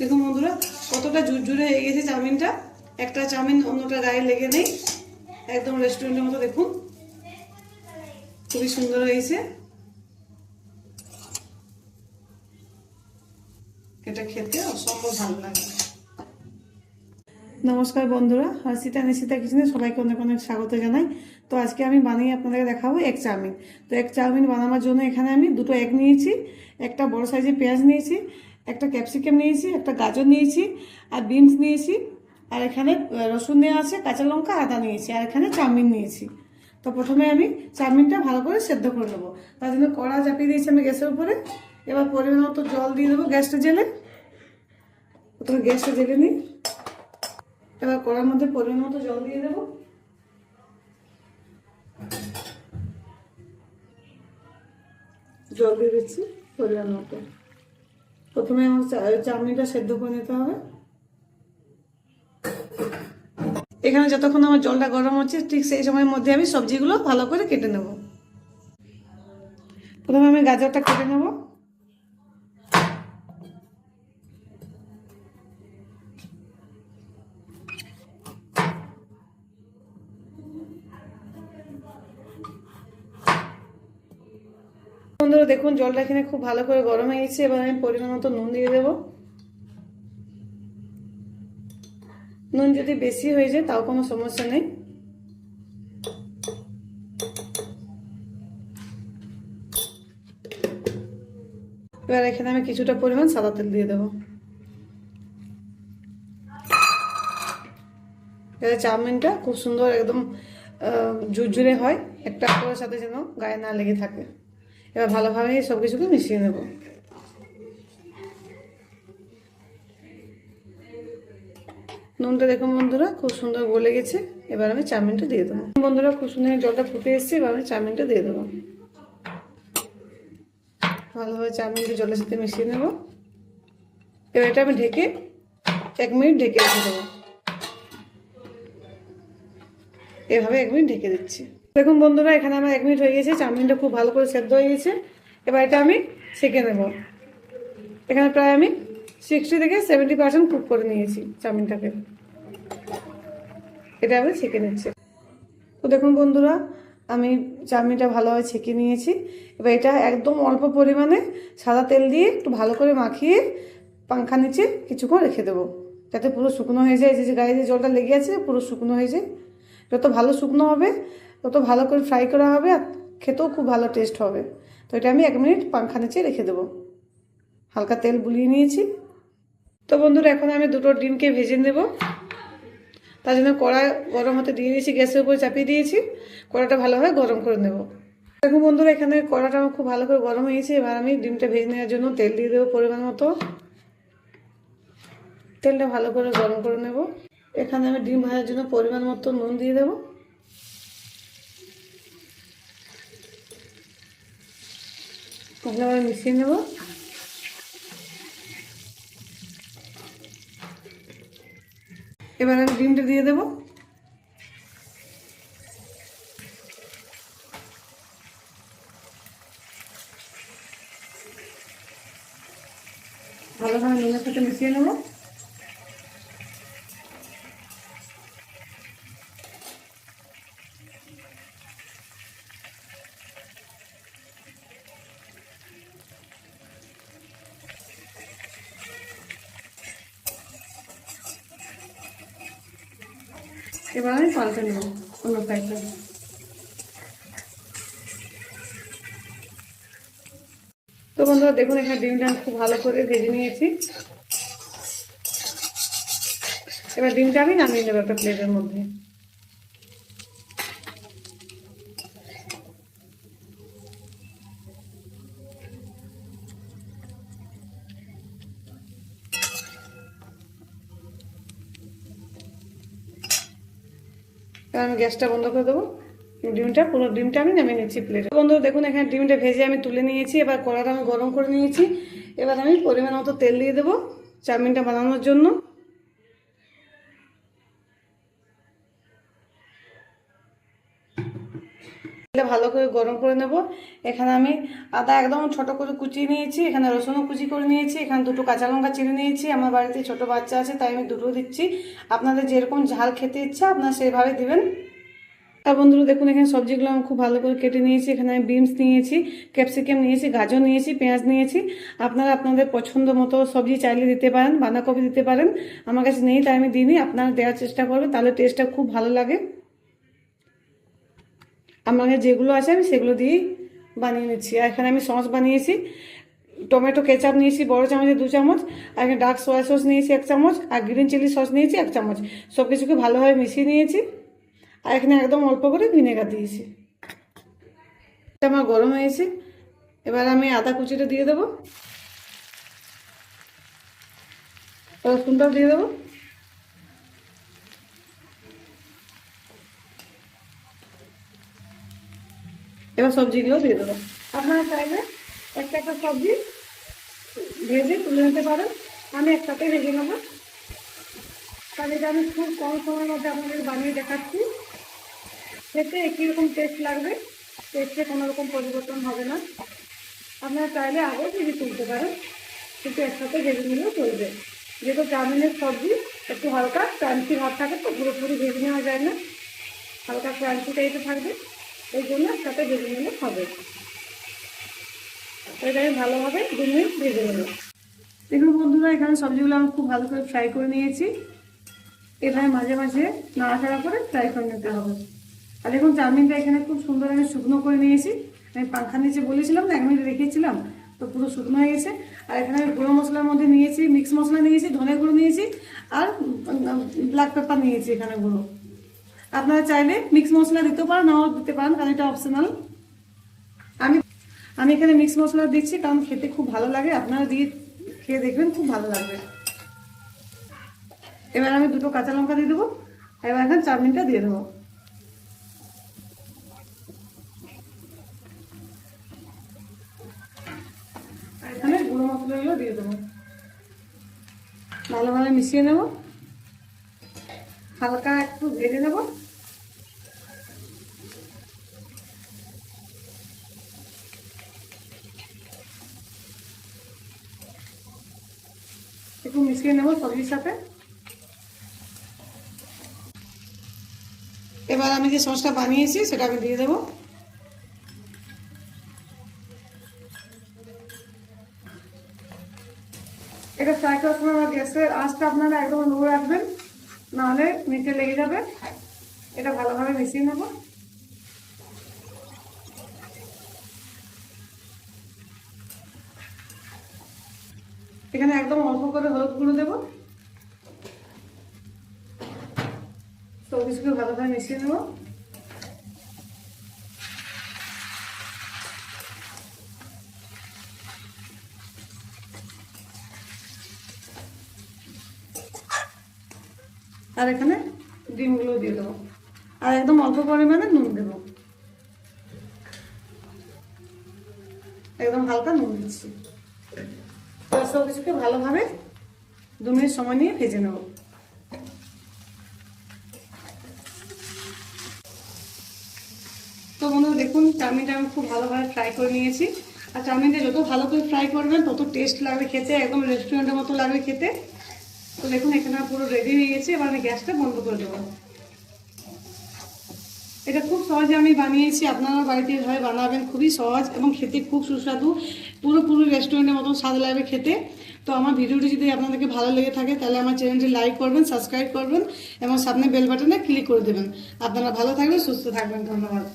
দেখুন বন্ধুরা কতটা ঝুরঝুরে হয়ে গেছে চাউমিনটা। একটা চাউমিন অন্যটা গায়ে লেগে নেই, একদম রেস্টুরেন্টের মতো। দেখুন খুবই সুন্দর হয়েছে, এটা খেতে অসম্ভব ভালো লাগে। নমস্কার বন্ধুরা, হর্ষিতা নিশিতা কিচেনে সবাইকে অনেক অনেক স্বাগত জানাই। তো আজকে আমি বানিয়ে আপনাদেরকে দেখাবো এগ চাউমিন। তো এগ চাউমিন বানানোর জন্য এখানে আমি দুটো এগ নিয়েছি, একটা বড় সাইজের পেঁয়াজ নিয়েছি, একটা ক্যাপসিকাম নিয়েছি, একটা গাজর নিয়েছি, আর বিনস নিয়েছি, আর এখানে রসুন নেওয়া আছে, কাঁচা লঙ্কা, আদা নিয়েছি, আর এখানে চাউমিন নিয়েছি। তো প্রথমে আমি চাউমিনটা ভালো করে সেদ্ধ করে নেবো। তার জন্য কড়া চাপিয়ে দিয়েছি আমি গ্যাসের উপরে। এবার পরিমাণ মতো জল দিয়ে দেবো গ্যাসটা জেলে। প্রথমে গ্যাসটা জেলে নিই। এবার কড়ার মধ্যে পরিমাণ মতো জল দিয়ে দেবো। জল দিয়ে দিচ্ছি পরিমাণ মতো। প্রথমে আমার চাউমিনটা সেদ্ধ করে নিতে হবে। এখানে যতক্ষণ আমার জলটা গরম হচ্ছে ঠিক সেই সময়ের মধ্যে আমি সবজিগুলো ভালো করে কেটে নেব। প্রথমে আমি গাজরটা কেটে নেব। বন্ধুরা দেখুন জলটা এখানে খুব ভালো করে গরম হয়ে গেছে। এবার আমি পরিমাণ মতো নুন দিয়ে দেবো। নুন যদি বেশি হয়ে যায় তাও কোনো সমস্যা নেই। এবার এখানে আমি কিছুটা পরিমাণ সাদা তেল দিয়ে দেবো। এবার চাউমিনটা খুব সুন্দর একদম ঝুরঝুরে হয়, একটা অপরের সাথে যেন গায়ে না লেগে থাকে। এবার ভালোভাবে সব কিছুকে মিশিয়ে নেব। নুনটা দেখুন বন্ধুরা খুব সুন্দর গলে গেছে। এবার আমি চাউমিনটা দিয়ে দেবো। বন্ধুরা খুব সুন্দর জলটা ফুটে এসছে। এবার আমি চাউমিনটা দিয়ে দেবো। ভালোভাবে চাউমিনটা জলের সাথে মিশিয়ে নেব। এবার এটা আমি ঢেকে 1 মিনিট ঢেকে রেখে দেবো। এভাবে 1 মিনিট ঢেকে দিচ্ছি। দেখুন বন্ধুরা এখানে আমার 1 মিনিট হয়ে গেছে, চাউমিনটা খুব ভালো করে সেদ্ধ হয়ে গেছে। এবার এটা আমি ছেঁকে নেব। এখানে প্রায় আমি 60 থেকে 70% কুক করে নিয়েছি চাউমিনটাকে। এটা আমি ছেঁকে নিচ্ছি। তো দেখুন বন্ধুরা আমি চাউমিনটা ভালোভাবে ছেঁকে নিয়েছি। এবার এটা একদম অল্প পরিমাণে সাদা তেল দিয়ে একটু ভালো করে মাখিয়ে পাংখা নিচে কিছুক্ষণ রেখে দেবো, যাতে পুরো শুকনো হয়ে যায়। যে গায়ে যে জলটা লেগে আছে পুরো শুকনো হয়ে যায়। যত ভালো শুকনো হবে তত ভালো করে ফ্রাই করা হবে, আর খেতেও খুব ভালো টেস্ট হবে। তো এটা আমি 1 মিনিট পাংখা নিচে রেখে দেবো। হালকা তেল বুলিয়ে নিয়েছি। তো বন্ধুরা এখন আমি দুটো ডিমকে ভেজে নেব। তার জন্য কড়া গরম হতে দিয়ে দিয়েছি, গ্যাসের উপরে চাপিয়ে দিয়েছি। কড়াটা ভালোভাবে গরম করে নেব। দেখুন বন্ধুরা এখানে কড়াটা আমার খুব ভালো করে গরম হয়েছে। এবার আমি ডিমটা ভেজে নেওয়ার জন্য তেল দিয়ে দেবো পরিমাণ মতো। তেলটা ভালো করে গরম করে নেব। এখানে আমি ডিম ভাজার জন্য পরিমাণ মতো নুন দিয়ে দেবো। ভালোভাবে মিশিয়ে নেব। এবার আমি ডিমটা দিয়ে দেবো। ভালোভাবে নুনের সাথে মিশিয়ে নেব। এবার আমি পাল্টে নেব অন্য সাইডটা। তো বন্ধুরা দেখুন এখানে ডিমটা খুব ভালো করে ভেজে নিয়েছি। এবার ডিমটা আমি নামিয়ে নেবো একটা প্লেটের মধ্যে। এবার আমি গ্যাসটা বন্ধ করে দেবো। পুরো ডিমটা আমি নামিয়ে নিচ্ছি প্লেটে। বন্ধুরা দেখুন এখানে ডিমটা ভেজে আমি তুলে নিয়েছি। এবার কড়াটা আমি গরম করে নিয়েছি। এবার আমি পরিমাণ মতো তেল দিয়ে দেবো চাউমিনটা বানানোর জন্য। এটা ভালো করে গরম করে নেব। এখানে আমি আদা একদম ছোট করে কুচিয়ে নিয়েছি, এখানে রসুনও কুচি করে নিয়েছি, এখানে দুটো কাঁচা লঙ্কা চিড়ে নিয়েছি। আমার বাড়িতে ছোট বাচ্চা আছে তাই আমি দুটো দিচ্ছি। আপনাদের যেরকম ঝাল খেতে ইচ্ছা আপনারা সেভাবে দিবেন। আর বন্ধুরা দেখুন এখানে সবজিগুলো আমি খুব ভালো করে কেটে নিয়েছি। এখানে আমি বিনস নিয়েছি, ক্যাপসিকাম নিয়েছি, গাজর নিয়েছি, পেঁয়াজ নিয়েছি। আপনারা আপনাদের পছন্দ মতো সবজি চাইলে দিতে পারেন, বাঁধাকপি দিতে পারেন। আমার কাছে নেই তাই আমি দিইনি, আপনারা দেওয়ার চেষ্টা করবেন, তাহলে টেস্টটা খুব ভালো লাগে। আমার কাছে যেগুলো আছে আমি সেগুলো দিয়েই বানিয়ে নিচ্ছি। আর এখানে আমি সস বানিয়েছি, টমেটো কেচাপ নিয়েছি বড় চামচে 2 চামচ, আর এখানে ডার্ক সোয়া সস নিয়েছি 1 চামচ, আর গ্রিন চিলি সস নিয়েছি 1 চামচ। সব কিছুকে ভালোভাবে মিশিয়ে নিয়েছি। আর এখানে একদম অল্প করে ভিনেগার দিয়েছি। এটা আমার গরম হয়েছে, এবার আমি আদা কুচিটা দিয়ে দেবো, রসুনটাও দিয়ে দেবো। এবার সবজিগুলো দিয়ে দেবো। আপনারা চাইলে একটা একটা সবজি ভেজে তুলে নিতে পারেন, আমি একসাথে ভেজে নেবো। তাহলে এটা আমি খুব কম সময়ের মধ্যে আপনাদের বানিয়ে দেখাচ্ছি। খেতে একই রকম টেস্ট লাগবে, টেস্টে কোনো রকম পরিবর্তন হবে না। আপনারা চাইলে আগেও ভেজে তুলতে পারেন, কিন্তু একসাথে ভেজে নিলেও চলবে। যেহেতু চাউমিনের সবজি একটু হালকা ক্রাঞ্চি ভাব থাকে, তো পুরোপুরি ভেজে নেওয়া যায় না, হালকা ক্রাঞ্চি টাইপে থাকবে, এই জন্য একসাথে ভেজে নিলে হবে। এটা আমি ভালোভাবে 2 মিনিট ভেজে নেব। দেখুন বন্ধুরা এখানে সবজিগুলো আমি খুব ভালো করে ফ্রাই করে নিয়েছি। এখানে মাঝে মাঝে নাড়াচাড়া করে ফ্রাই করে নিতে হবে। আর দেখুন চাউমিনটা এখানে খুব সুন্দর আমি শুকনো করে নিয়েছি। আমি পাখার নিচে বলেছিলাম না 1 মিনিট রেখেছিলাম, তো পুরো শুকনো হয়ে গেছে। আর এখানে আমি গুঁড়ো মশলার মধ্যে নিয়েছি, মিক্স মশলা নিয়েছি, ধনে গুঁড়ো নিয়েছি, আর ব্ল্যাক পেপার নিয়েছি এখানে গুঁড়ো। আপনারা চাইলে মিক্স মশলা দিতে পারেন, নাও দিতে পারেন, কারণ এটা অপশনাল। আমি আমি এখানে মিক্স মশলা দিচ্ছি কারণ খেতে খুব ভালো লাগে, আপনারা দিয়ে খেয়ে দেখবেন খুব ভালো লাগবে। এবার আমি 2টো কাঁচা লঙ্কা দিয়ে দেবো। এবার এখানে চাউমিনটা দিয়ে দেবো। আর এখানে গুঁড়ো মশলাগুলো দিয়ে দেবো, ভালোভাবে মিশিয়ে নেব, হালকা একটু ভেজে নেব। একটু মিশিয়ে নেব সবজির সাথে। এবার আমি যে সসটা বানিয়েছি সেটা আমি দিয়ে দেবো। এটা ফ্রাই করার সময় গ্যাসের আঁচটা আপনারা একদম লো রাখবেন, নাহলে নিচে লেগে যাবে। এটা ভালোভাবে মিশিয়ে নেব। এখানে একদম অল্প করে হলুদ গুঁড়ো দেবো, সব কিছুকে ভালোভাবে মিশিয়ে নেব। আর এখানে ডিমগুলো দিয়ে দেবো, আর একদম অল্প পরিমাণে নুন দেবো, একদম হালকা নুন দিচ্ছি। সব কিছুকে ভালোভাবে 2 মিনিট সময় নিয়ে ভেজে নেব। তো বন্ধুরা দেখুন চাউমিনটা আমি খুব ভালোভাবে ফ্রাই করে নিয়েছি। আর চাউমিনটা যত ভালো করে ফ্রাই করবেন তত টেস্ট লাগবে খেতে, একদম রেস্টুরেন্টের মতো লাগবে খেতে। তো দেখুন এখানে পুরো রেডি হয়ে গেছে, এবার আমি গ্যাসটা বন্ধ করে দেবো। এটা খুব সহজে আমি বানিয়েছি, আপনারা বাড়িতে এভাবে বানাবেন, খুবই সহজ এবং খেতে খুব সুস্বাদু, পুরোপুরি রেস্টুরেন্টের মতন স্বাদ লাগবে খেতে। তো আমার ভিডিওটি যদি আপনাদেরকে ভালো লেগে থাকে তাহলে আমার চ্যানেলটি লাইক করবেন, সাবস্ক্রাইব করবেন এবং সামনে বেল বাটনে ক্লিক করে দেবেন। আপনারা ভালো থাকবেন, সুস্থ থাকবেন। ধন্যবাদ।